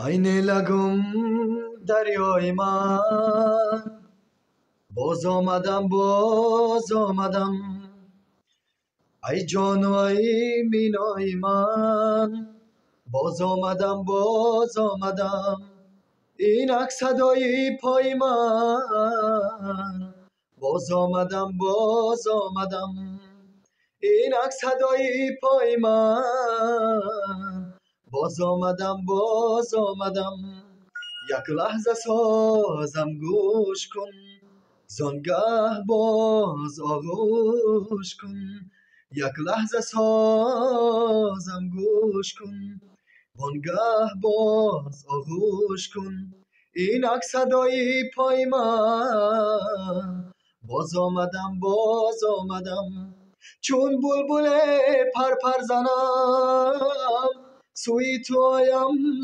عین لگم دریای من، باز آمدم ای جان و ای مینای من، باز آمدم اینک صدای پای من، باز آمدم اینک صدای پای من، باز آمدم یک لحظه سازم گوش کن، زانگه باز آغوش کن، یک لحظه سازم گوش کن، وانگه باز آغوش کن، اینک صدای پای من، باز آمدم چون بلبل پر زنم، سوی تو آیم